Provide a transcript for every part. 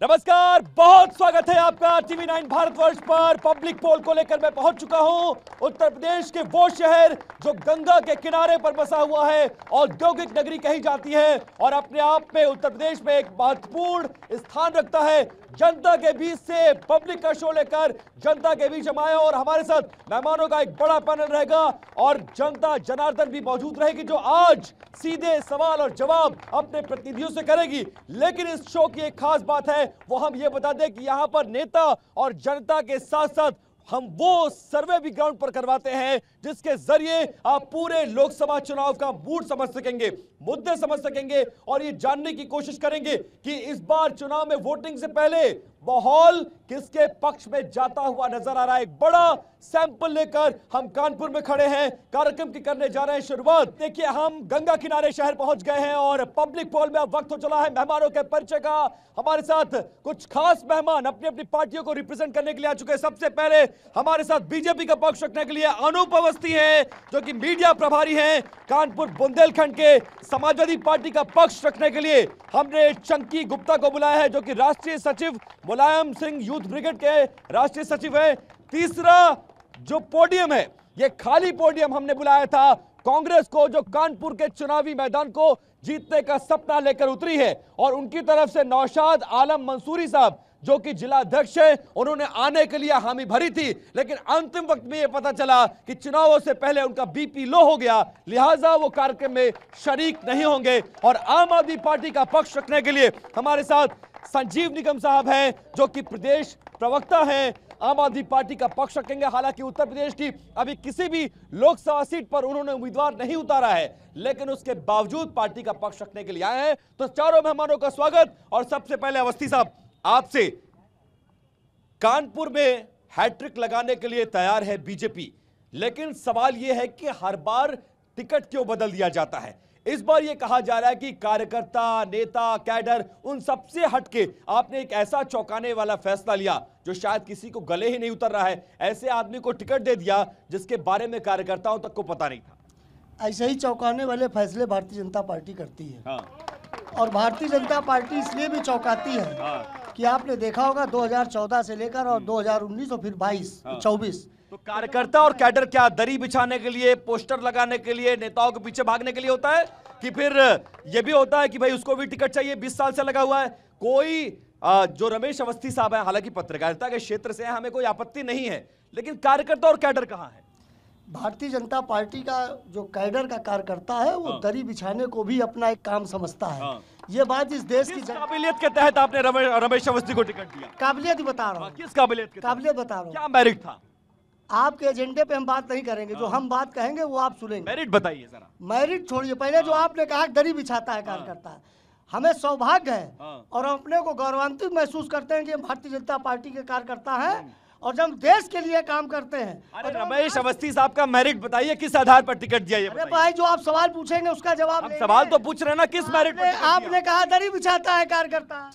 नमस्कार, बहुत स्वागत है आपका टीवी 9 भारतवर्ष पर। पब्लिक पोल को लेकर मैं पहुंच चुका हूं। उत्तर प्रदेश के वो शहर जो गंगा के किनारे पर बसा हुआ है, औद्योगिक नगरी कही जाती है और अपने आप में उत्तर प्रदेश में एक महत्वपूर्ण स्थान रखता है। जनता के बीच से पब्लिक का शो लेकर जनता के बीच हम आए और हमारे साथ मेहमानों का एक बड़ा पैनल रहेगा और जनता जनार्दन भी मौजूद रहेगी जो आज सीधे सवाल और जवाब अपने प्रतिनिधियों से करेगी। लेकिन इस शो की एक खास बात है, वो हम ये बता दें कि यहां पर नेता और जनता के साथ साथ हम वो सर्वे भी ग्राउंड पर करवाते हैं जिसके जरिए आप पूरे लोकसभा चुनाव का मूड समझ सकेंगे, मुद्दे समझ सकेंगे और ये जानने की कोशिश करेंगे कि इस बार चुनाव में वोटिंग से पहले माहौल किसके पक्ष में जाता हुआ नजर आ रहा है। एक बड़ा सैंपल लेकर हम कानपुर में खड़े हैं, कार्यक्रम की करने जा रहे हैं शुरुआत। देखिए, हम गंगा किनारे शहर पहुंच गए हैं और पब्लिक पोल में अब वक्त हो चला है मेहमानों के परिचय का। हमारे साथ कुछ खास मेहमान अपनी अपनी पार्टियों को रिप्रेजेंट करने के लिए आ चुके हैं। सबसे पहले हमारे साथ बीजेपी का पक्ष रखने के लिए अनूप अवस्थी हैं जो कि मीडिया प्रभारी हैं। कानपुर बुंदेलखंड के समाजवादी पार्टी का पक्ष रखने के लिए हमने चंकी गुप्ता को बुलाया है जो कि राष्ट्रीय सचिव मुलायम सिंह यूथ ब्रिगेड के राष्ट्रीय सचिव है। तीसरा जो पोडियम है, ये खाली पोडियम हमने बुलाया था कांग्रेस को जो कानपुर के चुनावी मैदान को जीतने का सपना लेकर उतरी है और उनकी तरफ से नौशाद आलम मंसूरी साहब जो कि जिला अध्यक्ष है, उन्होंने आने के लिए हामी भरी थी लेकिन अंतिम वक्त में यह पता चला कि चुनावों से पहले उनका बीपी लो हो गया, लिहाजा वो कार्यक्रम में शरीक नहीं होंगे। और आम आदमी पार्टी का पक्ष रखने के लिए हमारे साथ संजीव निगम साहब हैं जो कि प्रदेश प्रवक्ता हैं, आम आदमी पार्टी का पक्ष रखेंगे। हालांकि उत्तर प्रदेश की अभी किसी भी लोकसभा सीट पर उन्होंने उम्मीदवार नहीं उतारा है लेकिन उसके बावजूद पार्टी का पक्ष रखने के लिए आए हैं। तो चारों मेहमानों का स्वागत। और सबसे पहले अवस्थी साहब, आपसे, कानपुर में हैट्रिक लगाने के लिए तैयार है बीजेपी, लेकिन सवाल यह है कि हर बार टिकट क्यों बदल दिया जाता है। इस बार यह कहा जा रहा है कि कार्यकर्ता, नेता, कैडर उन सबसे हटके आपने एक ऐसा चौंकाने वाला फैसला लिया जो शायद किसी को गले ही नहीं उतर रहा है। ऐसे आदमी को टिकट दे दिया जिसके बारे में कार्यकर्ताओं तक को पता नहीं था। ऐसे ही चौंकाने वाले फैसले भारतीय जनता पार्टी करती है। हाँ। और भारतीय जनता पार्टी इसलिए भी चौंकाती है कि आपने देखा होगा 2014 से लेकर और 2019 और फिर 24 तो कार्यकर्ता और कैडर क्या दरी बिछाने के लिए, पोस्टर लगाने के लिए, नेताओं के पीछे भागने के लिए होता है कि फिर यह भी होता है कि भाई उसको भी टिकट चाहिए, 20 साल से लगा हुआ है। कोई जो रमेश अवस्थी साहब है, हालांकि पत्रकारिता के क्षेत्र से हमें कोई आपत्ति नहीं है, लेकिन कार्यकर्ता और कैडर कहां है? भारतीय जनता पार्टी का जो कैडर का कार्यकर्ता है वो दरी बिछाने को भी अपना एक काम समझता है। ये बात इस देश की काबिलियत के तहत आपने रमेश अवस्थी को टिकट दिया? काबिलियत ही बता रहा हूँ। किस काबिलियत के? काबिलियत बता रहा हूँ। क्या मेरिट था? आपके एजेंडे पे हम बात नहीं करेंगे, जो हम बात कहेंगे वो आप सुनेंगे। मेरिट बताइए जरा। मेरिट छोड़िए, पहले जो आपने कहा दरी बिछाता है कार्यकर्ता, हमें सौभाग्य है और हम अपने को गौरवान्वित महसूस करते हैं कि हम भारतीय जनता पार्टी के कार्यकर्ता हैं और जब देश के लिए काम करते हैं। अरे रमेश अवस्थी साहब का मेरिट बताइए, किस आधार पर टिकट दिया? ये अरे भाई, जो आप सवाल पूछेंगे उसका जवाब सवाल तो पूछ रहे हैं ना, किस मेरिट पर? आपने कहा दरी बिछाता है कार्यकर्ता।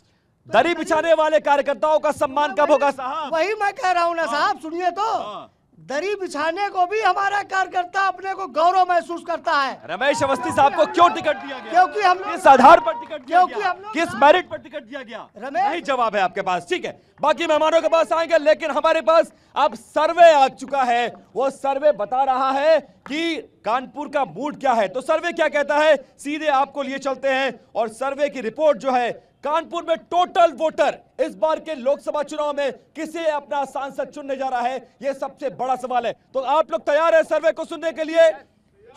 दरी बिछाने वाले कार्यकर्ताओं का सम्मान कब होगा साहब? वही मैं कह रहा हूँ ना साहब, सुनिए तो। दरी बिछाने को भी हमारा कार्यकर्ता अपने को गौरव महसूस करता है। रमेश अवस्थी साहब को क्यों टिकट दिया गया? क्योंकि हम किस आधार पर टिकट दिया गया? हम किस मेरिट पर टिकट दिया गया? नहीं जवाब है आपके पास, ठीक है। बाकी मेहमानों के पास आएंगे, लेकिन हमारे पास अब सर्वे आ चुका है। वो सर्वे बता रहा है कि कानपुर का मूड क्या है। तो सर्वे क्या कहता है, सीधे आपको लिए चलते हैं। और सर्वे की रिपोर्ट जो है, कानपुर में टोटल वोटर इस बार के लोकसभा चुनाव में किसे अपना सांसद चुनने जा रहा है, यह सबसे बड़ा सवाल है। तो आप लोग तैयार है सर्वे को सुनने के लिए?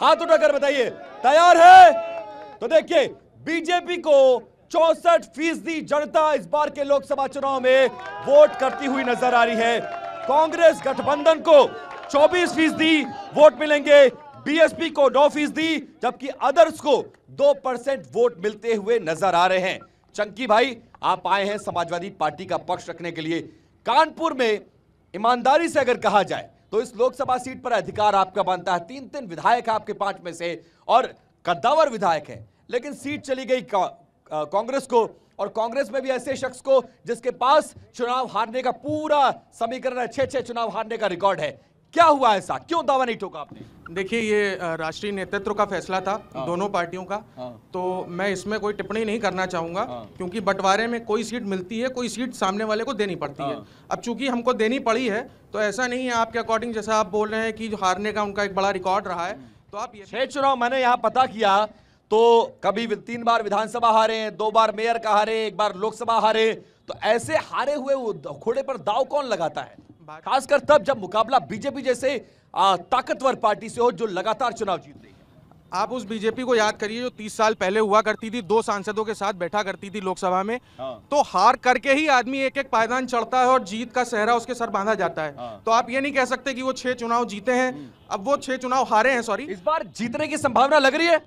हाथ उठाकर बताइए, तैयार है? तो देखिए, बीजेपी को 64% जनता इस बार के लोकसभा चुनाव में वोट करती हुई नजर आ रही है। कांग्रेस गठबंधन को 24% वोट मिलेंगे, बीएसपी को 9%, जबकि अदर्स को 2% वोट मिलते हुए नजर आ रहे हैं। चंकी भाई, आप आए हैं समाजवादी पार्टी का पक्ष रखने के लिए। कानपुर में ईमानदारी से अगर कहा जाए तो इस लोकसभा सीट पर अधिकार आपका बनता है। 3 विधायक आपके 5 में से और कद्दावर विधायक है, लेकिन सीट चली गई कांग्रेस को। और कांग्रेस में भी ऐसे शख्स को जिसके पास चुनाव हारने का पूरा समीकरण है, 6 चुनाव हारने का रिकॉर्ड है। क्या हुआ ऐसा, क्यों दावा नहीं ठोका आपने? देखिए, ये राष्ट्रीय नेतृत्व का फैसला था दोनों पार्टियों का, तो मैं इसमें कोई टिप्पणी नहीं करना चाहूंगा, क्योंकि बंटवारे में कोई सीट मिलती है, कोई सीट सामने वाले को देनी पड़ती है। अब चूंकि हमको देनी पड़ी है, तो ऐसा नहीं है आपके अकॉर्डिंग, जैसा आप बोल रहे हैं कि जो हारने का उनका एक बड़ा रिकॉर्ड रहा है, तो आप ये 6 चुनाव मैंने यहाँ पता किया तो कभी 3 बार विधानसभा हारे, 2 बार मेयर का हारे, 1 बार लोकसभा हारे, तो ऐसे हारे हुए घोड़े पर दाव कौन लगाता है? खासकर तब जब मुकाबला बीजेपी जैसे ताकतवर पार्टी से हो जो लगातार चुनाव जीत रही है। आप उस बीजेपी को याद करिए जो 30 साल पहले हुआ करती थी, 2 सांसदों के साथ बैठा करती थी लोकसभा में, तो हार करके ही आदमी एक एक पायदान चढ़ता है और जीत का सेहरा उसके सर बांधा जाता है। तो आप ये नहीं कह सकते कि वो 6 चुनाव जीते हैं, अब वो 6 चुनाव हारे हैं। सॉरी, इस बार जीतने की संभावना लग रही है?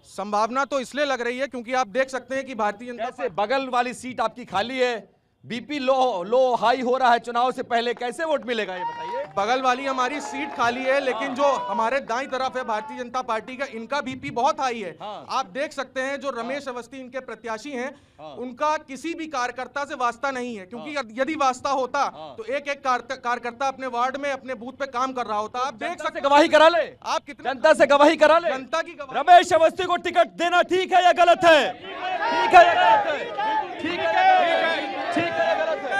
संभावना तो इसलिए लग रही है क्योंकि आप देख सकते हैं कि भारतीय जनता कैसे बगल वाली सीट आपकी खाली है, बीपी लो हाई हो रहा है चुनाव से पहले, कैसे वोट मिलेगा ये बताइए? बगल वाली हमारी सीट खाली है, लेकिन जो हमारे दाईं तरफ है भारतीय जनता पार्टी का, इनका बीपी बहुत हाई है। आप देख सकते हैं जो रमेश अवस्थी इनके प्रत्याशी हैं, उनका किसी भी कार्यकर्ता से वास्ता नहीं है, क्योंकि यदि वास्ता होता तो एक एक कार्यकर्ता अपने वार्ड में अपने बूथ पे काम कर रहा होता। आप देख सकते, गवाही करा ले, आप कितने जनता से गवाही करा ले, जनता की गवाही। रमेश अवस्थी को टिकट देना ठीक है या गलत है? ठीक है या गलत है? ठीक है या गलत है?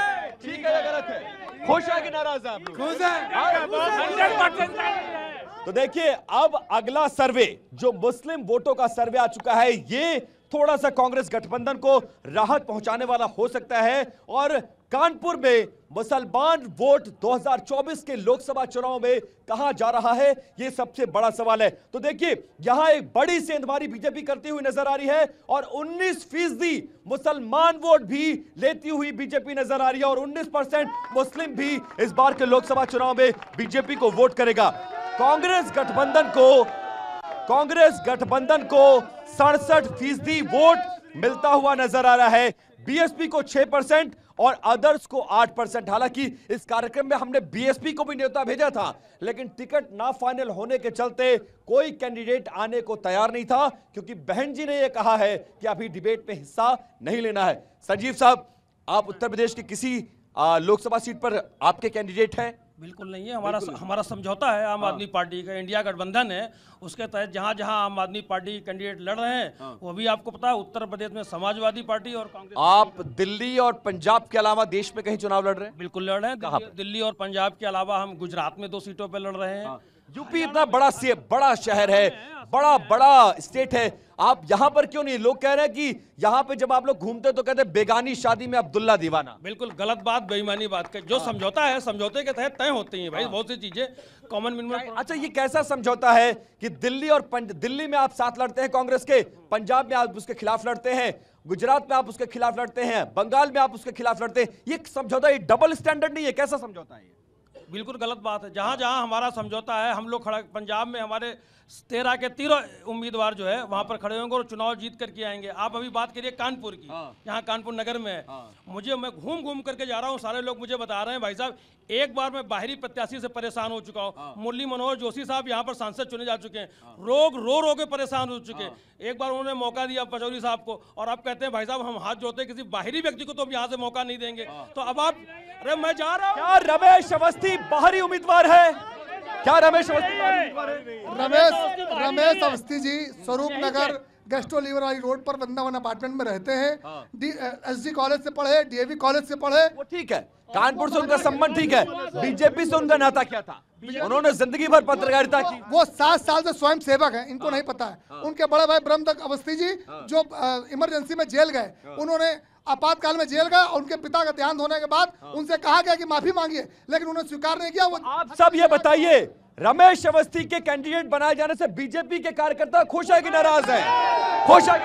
ठीक है या गलत है? खुश है कि नाराज है आप लोग? खुश है। तो देखिए, अब अगला सर्वे जो मुस्लिम वोटों का सर्वे आ चुका है, ये थोड़ा सा कांग्रेस गठबंधन को राहत पहुंचाने वाला हो सकता है। और कानपुर में मुसलमान वोट 2024 के लोकसभा चुनाव में कहां जा रहा है, यह सबसे बड़ा सवाल है। तो देखिए, यहां एक बड़ी सेंधमारी बीजेपी करती हुई नजर आ रही है और 19% मुसलमान वोट भी लेती हुई बीजेपी नजर आ रही है और 19% मुस्लिम भी इस बार के लोकसभा चुनाव में बीजेपी को वोट करेगा। कांग्रेस गठबंधन को 67% वोट मिलता हुआ नजर आ रहा है, बीएसपी को 6% और अदर्स को 8%। हालांकि इस कार्यक्रम में हमने बीएसपी को भी न्योता भेजा था, लेकिन टिकट ना फाइनल होने के चलते कोई कैंडिडेट आने को तैयार नहीं था, क्योंकि बहन जी ने यह कहा है कि अभी डिबेट में हिस्सा नहीं लेना है। संजीव साहब, आप उत्तर प्रदेश की किसी लोकसभा सीट पर आपके कैंडिडेट हैं? बिल्कुल नहीं है, हमारा समझौता है आम आदमी पार्टी का, इंडिया गठबंधन है, उसके तहत जहां जहां आम आदमी पार्टी कैंडिडेट लड़ रहे हैं, वो भी आपको पता है उत्तर प्रदेश में समाजवादी पार्टी और कांग्रेस। आप दिल्ली और पंजाब के अलावा देश में कहीं चुनाव लड़ रहे हैं? बिल्कुल लड़ रहे हैं, दिल्ली और पंजाब के अलावा हम गुजरात में 2 सीटों पर लड़ रहे हैं। यूपी इतना बड़ा शहर है, बड़ा स्टेट है, आप यहां पर क्यों नहीं? लोग कह रहे हैं कि यहां पे जब आप लोग घूमते तो कहते हैं बेगानी शादी में अब्दुल्ला दीवाना। बिल्कुल गलत बात, बेईमानी बात। जो समझौता है, समझौते के तहत तय होती हैं भाई बहुत सी चीजें, कॉमन मिनिमम। अच्छा, ये कैसा समझौता है कि दिल्ली में आप साथ लड़ते हैं कांग्रेस के, पंजाब में आप उसके खिलाफ लड़ते हैं, गुजरात में आप उसके खिलाफ लड़ते हैं, बंगाल में आप उसके खिलाफ लड़ते हैं? ये समझौता, ये डबल स्टैंडर्ड नहीं है, कैसा समझौता है? बिल्कुल गलत बात है। जहां जहां हमारा समझौता है, हम लोग खड़ा, पंजाब में हमारे 13 के 13 उम्मीदवार जो है वहां पर खड़े होंगे और चुनाव जीत करके आएंगे। आप अभी बात करिए कानपुर की, यहाँ कानपुर नगर में है। मैं घूम करके जा रहा हूँ, सारे लोग मुझे बता रहे हैं भाई साहब, एक बार मैं बाहरी प्रत्याशी से परेशान हो चुका हूँ। मुरली मनोहर जोशी साहब यहाँ पर सांसद चुने जा चुके हैं, रो के परेशान हो चुके हैं। एक बार उन्होंने मौका दिया पचौरी साहब को, और अब कहते हैं भाई साहब हम हाथ जोड़ते, किसी बाहरी व्यक्ति को तो हम यहाँ से मौका नहीं देंगे। तो अब आप, अरे मैं जा रहा हूँ। क्या रमेश अवस्थी बाहरी उम्मीदवार है? क्या रमेश अवस्थी बाहरी उम्मीदवार है? रमेश अवस्थी जी स्वरूप नगर गेस्टो लीवर वाली रोड पर वृंदावन अपार्टमेंट में रहते हैं। एसडी कॉलेज से पढ़े, डीएवी कॉलेज से पढ़े। वो ठीक है, कानपुर से उनका संबंध ठीक है, बीजेपी से उनका नाता क्या था? उन्होंने जिंदगी भर पत्रकारिता की। वो 7 साल से स्वयं सेवक हैं, इनको नहीं पता है। उनके बड़े भाई ब्रह्मदत्त अवस्थी जी जो इमरजेंसी में जेल गए, उन्होंने आपातकाल में जेल गए, उनके पिता का देहांत होने के बाद उनसे कहा गया कि माफी मांगिए, लेकिन उन्होंने स्वीकार नहीं किया। आप सब ये बताइए, रमेश अवस्थी के कैंडिडेट बनाए जाने से बीजेपी के कार्यकर्ता खुश है कि नाराज है? खुश है?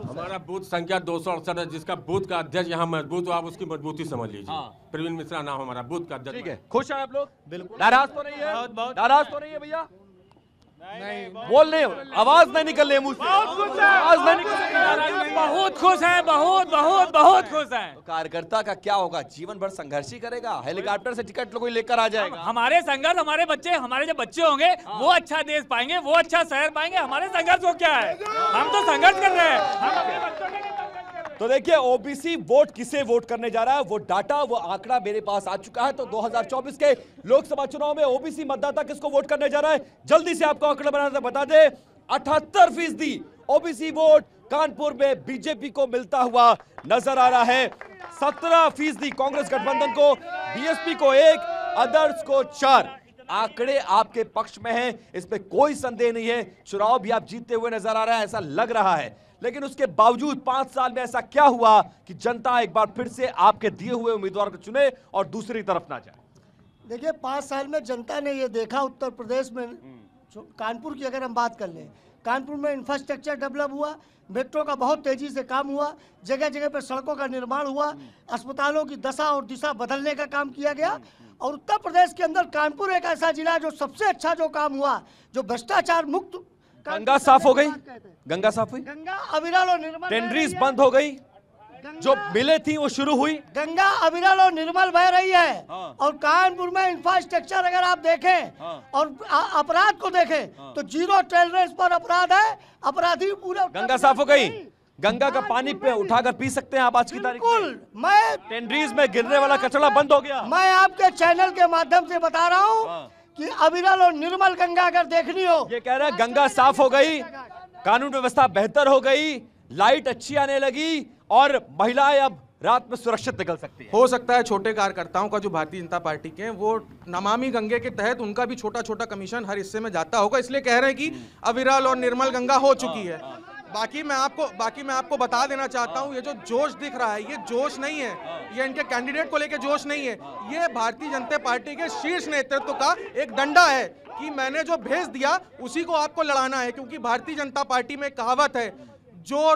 हमारा बूथ संख्या 268 है, जिसका बूथ का अध्यक्ष यहाँ मजबूत हो, आप उसकी मजबूती समझ लीजिए। प्रवीण मिश्रा नाम हमारा बूथ का अध्यक्ष। ठीक है, खुश है आप लोग? बिल्कुल। नाराज तो नहीं है? नाराज तो नहीं है भैया? नहीं, बोल रहे हो, आवाज नहीं निकल रही मुंह से, आवाज नहीं निकल रही। बहुत खुश है, बहुत खुश है। तो कार्यकर्ता का क्या होगा? जीवन भर संघर्ष ही करेगा? हेलीकॉप्टर से टिकट कोई लेकर आ जाएगा? हमारे संघर्ष, हमारे जब बच्चे होंगे वो अच्छा देश पाएंगे, वो अच्छा शहर पाएंगे। हमारे संघर्ष को क्या है? हम तो संघर्ष कर रहे हैं, हम अपने बच्चों के लिए संघर्ष कर रहे हैं। तो देखिए ओबीसी वोट किसे वोट करने जा रहा है, वो डाटा, वो आंकड़ा मेरे पास आ चुका है। तो 2024 के लोकसभा चुनाव में ओबीसी मतदाता किसको वोट करने जा रहा है, जल्दी से आपको आंकड़ा बनाना बता दे। 78% ओबीसी वोट कानपुर में बीजेपी को मिलता हुआ नजर आ रहा है। 17% कांग्रेस गठबंधन को, बीएसपी को 1, अदर्स को 4। आंकड़े आपके पक्ष में हैं, इसमें कोई संदेह नहीं है। चुनाव भी आप जीतते हुए नजर आ रहा है, ऐसा लग रहा है। लेकिन उसके बावजूद 5 साल में ऐसा क्या हुआ कि जनता एक बार फिर से आपके दिए हुए उम्मीदवार को चुने और दूसरी तरफ ना जाए? देखिए 5 साल में जनता ने ये देखा, उत्तर प्रदेश में कानपुर की अगर हम बात कर लें, कानपुर में इंफ्रास्ट्रक्चर डेवलप हुआ, मेट्रो का बहुत तेजी से काम हुआ, जगह जगह पर सड़कों का निर्माण हुआ, अस्पतालों की दशा और दिशा बदलने का काम किया गया। और उत्तर प्रदेश के अंदर कानपुर एक ऐसा जिला जो सबसे अच्छा जो काम हुआ, जो भ्रष्टाचार मुक्त, गंगा साफ हो गई, गंगा साफ हुई, गंगा अविरल और निर्मल, टेंडरीज बंद हो गई, जो बिलें थी वो शुरू हुई, गंगा अविरल और निर्मल बह रही है। और कानपुर में इंफ्रास्ट्रक्चर अगर आप देखें और अपराध को देखें तो 0 टॉलरेंस पर अपराध है। अपराधी पूरे गंगा साफ हो गई, गंगा का पानी पे उठाकर पी सकते हैं आप आज की तारीख में। बिल्कुल, मैं टेंडरीज में गिरने वाला कचरा बंद हो गया। मैं आपके चैनल के माध्यम से बता रहा हूँ कि अविरल और निर्मल गंगा अगर देखनी हो, ये कह रहा है गंगा साफ हो गई, कानून व्यवस्था बेहतर हो गई, लाइट अच्छी आने लगी और महिलाएं अब रात में सुरक्षित निकल सकती है। हो सकता है छोटे कार्यकर्ताओं का जो भारतीय जनता पार्टी के हैं वो नमामि गंगे के तहत उनका भी छोटा छोटा कमीशन हर हिस्से में जाता होगा, इसलिए कह रहे हैं कि अविरल और निर्मल गंगा हो चुकी है। बाकी मैं आपको बता देना चाहता हूं, ये जो जोश दिख रहा है ये जोश नहीं है, ये इनके कैंडिडेट को लेकर जोश नहीं है, ये भारतीय जनता पार्टी के शीर्ष नेतृत्व का एक डंडा है कि मैंने जो भेज दिया उसी को आपको लड़ाना है। क्योंकि भारतीय जनता पार्टी में कहावत है, जो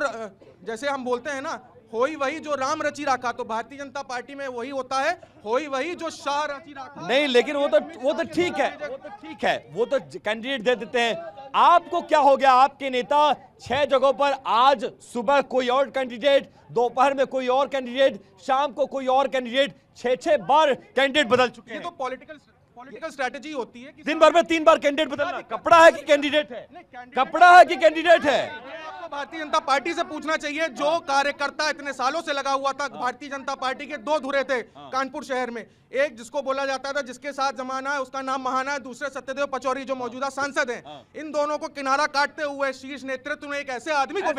जैसे हम बोलते हैं ना, होई वही जो राम रची राखा, तो भारतीय जनता पार्टी में वही होता है, होई वही जो शाह रची राखा। नहीं, लेकिन वो तो ठीक है, वो तो कैंडिडेट दे देते हैं। आपको क्या हो गया, आपके नेता 6 जगहों पर, आज सुबह कोई और कैंडिडेट, दोपहर में कोई और कैंडिडेट, शाम को कोई और कैंडिडेट, 6 बार कैंडिडेट बदल चुके हैं। ये तो पॉलिटिकल स्ट्रेटेजी होती है कि दिन भर में 3 बार कैंडिडेट बदलना। कपड़ा है कि कैंडिडेट है, कपड़ा है कि कैंडिडेट है? आपको भारतीय जनता पार्टी से पूछना चाहिए। जो कार्यकर्ता इतने सालों से लगा हुआ था, भारतीय जनता पार्टी के 2 धुरे थे कानपुर शहर में, एक जिसको बोला जाता था जिसके साथ जमाना है उसका नाम महाना है, दूसरे सत्यदेव पचौरी जो मौजूदा सांसद हैं। इन दोनों को किनारा काटते हुए शीर्ष नेतृत्व ने एक ऐसे आदमी को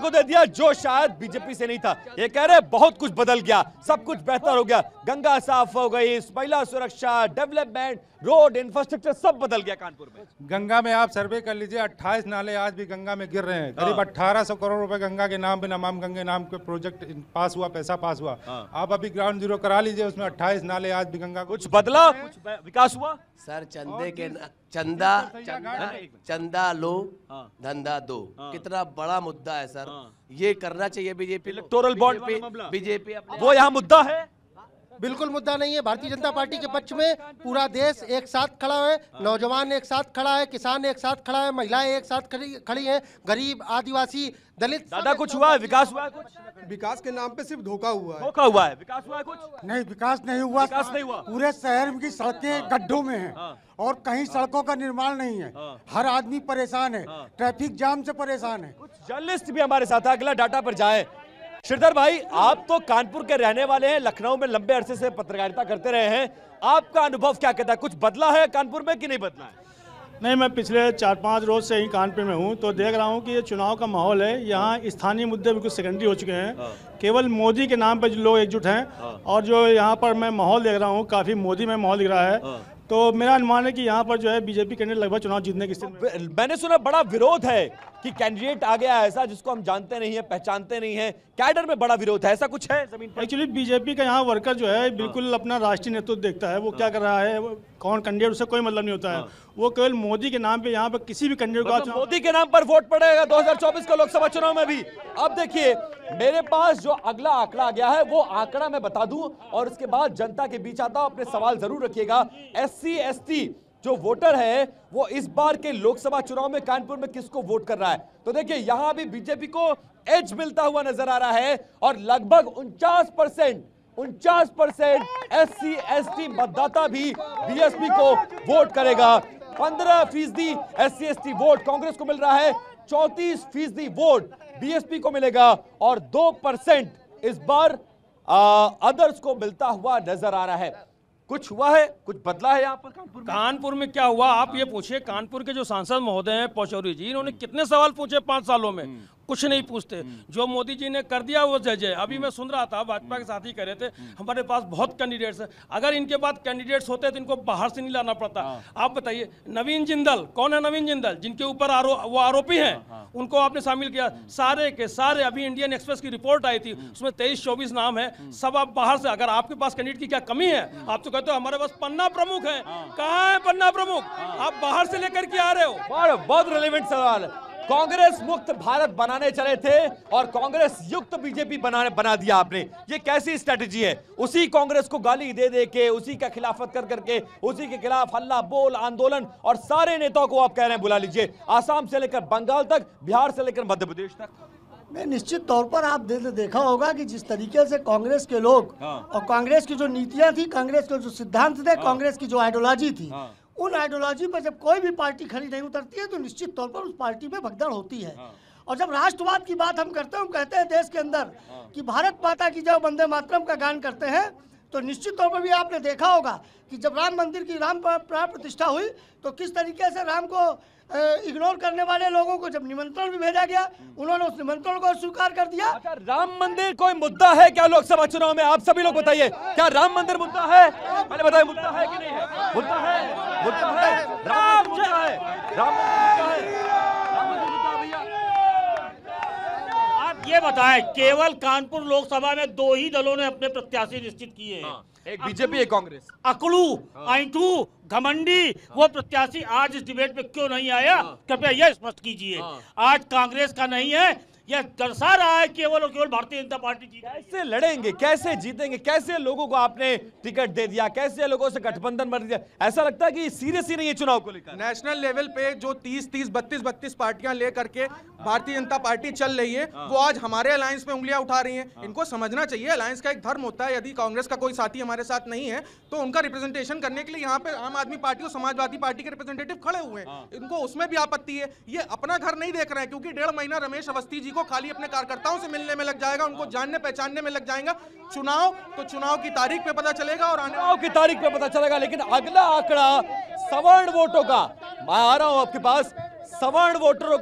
दे दिया जो शायद बीजेपी से नहीं था। ये कह रहे बहुत कुछ बदल गया, सब कुछ बेहतर हो गया, गंगा साफ हो गई, महिला सुरक्षा, डेवलपमेंट, रोड, इंफ्रास्ट्रक्चर सब बदल गया कानपुर में। गंगा में आप सर्वे कर लीजिए, 28 नाले आज भी गंगा में गिर रहे हैं। करीब 1800 करोड़ रुपए गंगा के नाम पे, नमामि गंगे नाम के प्रोजेक्ट पास हुआ, पैसा पास हुआ। आप अभी ग्राउंड जीरो करा लीजिए, उसमें 28 नाले आज भी गंगा। कुछ बदला, कुछ विकास हुआ? सर चंदे के चंदा लो धंधा दो, कितना बड़ा मुद्दा है सर। ये करना चाहिए बीजेपी, इलेक्टोरल बॉन्ड बीजेपी वो यहाँ मुद्दा है। बिल्कुल मुद्दा नहीं है। भारतीय जनता पार्टी के पक्ष में पूरा देश एक साथ खड़ा है, नौजवान एक साथ खड़ा है, किसान एक साथ खड़ा है, महिलाएं एक साथ खड़ी हैं, गरीब, आदिवासी, दलित। दादा कुछ हुआ है, विकास हुआ है? कुछ विकास के नाम पे सिर्फ धोखा हुआ है। धोखा हुआ है, विकास हुआ है कुछ? नहीं, विकास नहीं हुआ। विकास नहीं हुआ। पूरे शहर की सड़कें गड्ढों में हैं और कहीं सड़कों का निर्माण नहीं है। हर आदमी परेशान है, ट्रैफिक जाम से परेशान है। कुछ जर्नलिस्ट भी हमारे साथ है, अगला डाटा पर जाए। श्रीधर भाई, आप तो कानपुर के रहने वाले हैं, लखनऊ में लंबे अरसे से पत्रकारिता करते रहे हैं, आपका अनुभव क्या कहता है? कुछ बदला है कानपुर में कि नहीं बदला है? नहीं, मैं पिछले 4-5 रोज से ही कानपुर में हूँ, तो देख रहा हूँ कि ये चुनाव का माहौल है। यहाँ स्थानीय मुद्दे बिल्कुल सेकेंडरी हो चुके हैं, केवल मोदी के नाम पर जो लोग एकजुट हैं। और जो यहाँ पर मैं माहौल देख रहा हूँ, काफ़ी मोदी में माहौल दिख रहा है। तो मेरा अनुमान है कि यहाँ पर जो है बीजेपी कैंडिडेट लगभग चुनाव जीतने की स्थिति में। मैंने सुना बड़ा विरोध है कि कैंडिडेट आ गया ऐसा जिसको हम जानते नहीं है, पहचानते नहीं है, कैडर में बड़ा विरोध है, ऐसा कुछ है जमीन पर? एक्चुअली बीजेपी का यहाँ वर्कर जो है बिल्कुल अपना राष्ट्रीय नेतृत्व देखता है, वो क्या कर रहा है, कौन कैंडिडेट, उससे कोई मतलब नहीं होता है। वो केवल मोदी के नाम पे यहाँ पर किसी भी कैंडिडेट का मोदी के नाम पर वोट पड़ेगा 2024 के लोकसभा चुनाव में भी। अब देखिए मेरे पास जो अगला आंकड़ा आ गया है वो आंकड़ा मैं बता दूं और उसके बाद जनता के बीच आता हूं, अपने सवाल जरूर रखिएगा। SC ST जो वोटर है वो इस बार के लोकसभा चुनाव में कानपुर में किसको वोट कर रहा है? तो देखिए यहां भी बीजेपी को एज मिलता हुआ नजर आ रहा है और लगभग 49% SC ST मतदाता भी बीएसपी को वोट करेगा। 15% SC ST वोट कांग्रेस को मिल रहा है, 34% वोट बीएसपी को मिलेगा और 2% इस बार अदर्स को मिलता हुआ नजर आ रहा है। कुछ हुआ है, कुछ बदला है यहाँ पर कानपुर में क्या हुआ आप ये पूछिए। कानपुर के जो सांसद महोदय हैं पचौरी जी, इन्होंने कितने सवाल पूछे 5 सालों में? कुछ नहीं पूछते। जो मोदी जी ने कर दिया वो जय जय। अभी मैं सुन रहा था, भाजपा के साथी कह रहे थे हमारे पास बहुत कैंडिडेट्स हैं। अगर इनके पास कैंडिडेट्स होते तो इनको बाहर से नहीं लाना पड़ता। आप बताइए, नवीन जिंदल कौन है? नवीन जिंदल जिनके ऊपर वो आरोपी हैं, उनको आपने शामिल किया। सारे के सारे, अभी इंडियन एक्सप्रेस की रिपोर्ट आई थी, उसमें 23-24 नाम है, सब आप बाहर से। अगर आपके पास कैंडिडेट की क्या कमी है? आप तो कहते हो हमारे पास पन्ना प्रमुख है। कहाँ है पन्ना प्रमुख? आप बाहर से लेकर के आ रहे हो। बहुत रिलेवेंट सवाल। कांग्रेस मुक्त भारत बनाने चले थे और कांग्रेस युक्त बीजेपी बना दिया आपने। ये कैसी स्ट्रेटजी है? उसी कांग्रेस को गाली दे दे के, उसी का खिलाफत कर करके, उसी के खिलाफ हल्ला बोल आंदोलन, और सारे नेताओं को आप कह रहे हैं बुला लीजिए, आसाम से लेकर बंगाल तक, बिहार से लेकर मध्य प्रदेश तक। मैं निश्चित तौर पर आप देखा होगा कि जिस तरीके से कांग्रेस के लोग और कांग्रेस की जो नीतियां थी, कांग्रेस के जो सिद्धांत थे, कांग्रेस की जो आइडियोलॉजी थी, उन आइडियोलॉजी पर जब कोई भी पार्टी खड़ी नहीं उतरती है तो निश्चित तौर पर उस पार्टी में भगदड़ होती है। और जब राष्ट्रवाद की बात हम करते हैं, हम कहते हैं देश के अंदर कि भारत माता की जब वंदे मातरम का गान करते हैं, तो निश्चित तौर पर भी आपने देखा होगा कि जब राम मंदिर की प्राण प्रतिष्ठा हुई तो किस तरीके से राम को इग्नोर करने वाले लोगों को जब निमंत्रण भी भेजा गया, उन्होंने उस निमंत्रण को स्वीकार कर दिया। अच्छा, राम मंदिर कोई मुद्दा है क्या लोकसभा चुनाव में? आप सभी लोग बताइए, क्या राम मंदिर मुद्दा है? पहले बताइए, मुद्दा है कि नहीं है? मुद्दा है, मुद्दा है, राम मुद्दा है, राम मुद्दा है, राम मुद्दा। भैया आप ये बताएं, केवल कानपुर लोकसभा में 2 ही दलों ने अपने प्रत्याशी निश्चित किए हैं। एक बीजेपी, एक कांग्रेस। अकलू, ऐंठू, घमंडी वो प्रत्याशी आज इस डिबेट में क्यों नहीं आया? कृपया यह स्पष्ट कीजिए। आज कांग्रेस का नहीं है, यह दर्शा रहा है केवल और केवल भारतीय जनता पार्टी जीत। कैसे लड़ेंगे, कैसे जीतेंगे? कैसे लोगों को आपने टिकट दे दिया? कैसे लोगों से गठबंधन बन दिया? ऐसा लगता है कि सीरियस ही नहीं है चुनाव को लेकर। नेशनल लेवल पे जो 30-30, 32-32 पार्टियां लेकर के भारतीय जनता पार्टी चल रही है, वो आज हमारे अलायंस में उंगलियां उठा रही हैं। इनको समझना चाहिए, अलायंस का एक धर्म होता है। यदि कांग्रेस का कोई साथी हमारे साथ नहीं है तो उनका रिप्रेजेंटेशन करने के लिए यहाँ पे आम आदमी पार्टी और समाजवादी पार्टी के रिप्रेजेंटेटिव खड़े हुए हैं। इनको उसमें भी आपत्ति है। ये अपना घर नहीं देख रहे हैं, क्योंकि 1.5 महीना रमेश अवस्थी जी को खाली अपने कार्यकर्ताओं से मिलने में लग जाएगा, उनको जानने पहचानने में लग जाएगा। चुनाव की तारीख पे पता चलेगा और चुनाव की तारीख पे पता चलेगा। लेकिन अगला आंकड़ा सवर्ण वोटों का, मैं आ रहा हूं आपके पास। सवर्ण वोटरों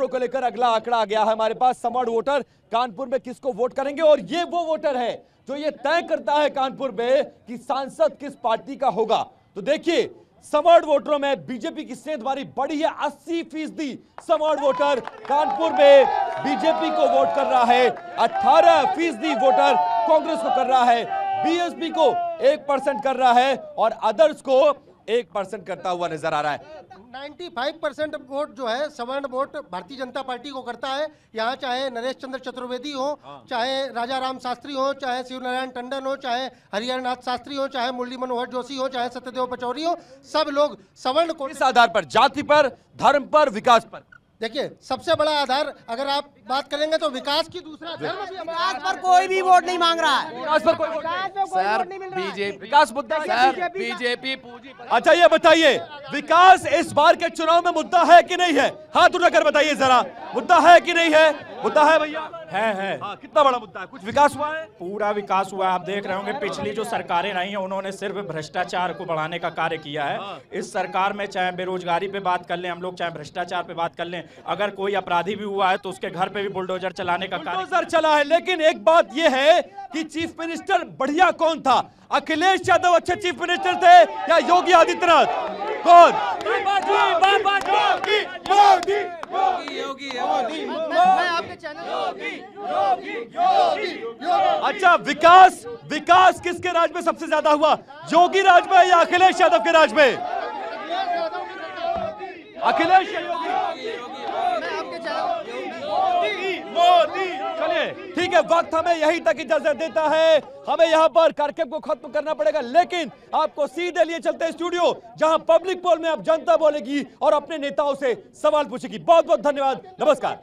को लेकर अगला आंकड़ा आ गया है हमारे पास। सवर्ण वोटर कानपुर में किसको वोट करेंगे, और ये वो वोटर है जो ये तय करता है कानपुर में कि सांसद किस पार्टी का होगा। तो देखिए, सवर्ण वोटरों में बीजेपी की सेंधमारी बड़ी है। 80% सवर्ण वोटर कानपुर में बीजेपी को वोट कर रहा है, 18% वोटर कांग्रेस को कर रहा है, बीएसपी को 1% कर रहा है और अदर्स को 1% करता हुआ नजर आ रहा है। 95% वोट जो है सवर्ण वोट भारतीय जनता पार्टी को करता है। यहाँ चाहे नरेश चंद्र चतुर्वेदी हो, चाहे राजा राम शास्त्री हो, चाहे शिव नारायण टंडन हो, चाहे हरिहर नाथ शास्त्री हो, चाहे मुरली मनोहर जोशी हो, चाहे सत्यदेव पचौरी हो, सब लोग सवर्ण को इस आधार पर, जाति पर, धर्म पर, विकास पर। देखिए, सबसे बड़ा आधार अगर आप बात करेंगे तो विकास की दूसरा धर्म भी। विकास पर कोई भी वोट नहीं मांग रहा है। विकास पर कोई वोट नहीं। सर बीजेपी विकास मुद्दा, सर बीजेपी पूंजी। अच्छा ये बताइए, विकास इस बार के चुनाव में मुद्दा है कि नहीं है? हाथ उठाकर बताइए जरा, मुद्दा है कि नहीं है? मुद्दा है भैया? है। हाँ, कितना बड़ा मुद्दा है? कुछ विकास हुआ है? पूरा विकास हुआ है। आप देख रहे होंगे पिछली जो सरकारें रही हैं उन्होंने सिर्फ भ्रष्टाचार को बढ़ाने का कार्य किया है। इस सरकार में चाहे बेरोजगारी पे बात कर लें हम लोग, चाहे भ्रष्टाचार पे बात कर लें, अगर कोई अपराधी भी हुआ है तो उसके घर पे भी बुलडोजर चलाने का कार्य चला है। लेकिन एक बात यह है कि चीफ मिनिस्टर बढ़िया कौन था? अखिलेश यादव अच्छे चीफ मिनिस्टर थे या योगी आदित्यनाथ? कौन? अच्छा, विकास किसके राज में सबसे ज्यादा हुआ? योगी राज में या अखिलेश यादव के राज में? अखिलेश या योगी? मोदी। चलिए ठीक है, वक्त हमें यहीं तक इजाजत देता है। हमें यहाँ पर कार्यक्रम को खत्म करना पड़ेगा, लेकिन आपको सीधे लिए चलते हैं स्टूडियो, जहां पब्लिक पोल में अब जनता बोलेगी और अपने नेताओं से सवाल पूछेगी। बहुत बहुत धन्यवाद, नमस्कार।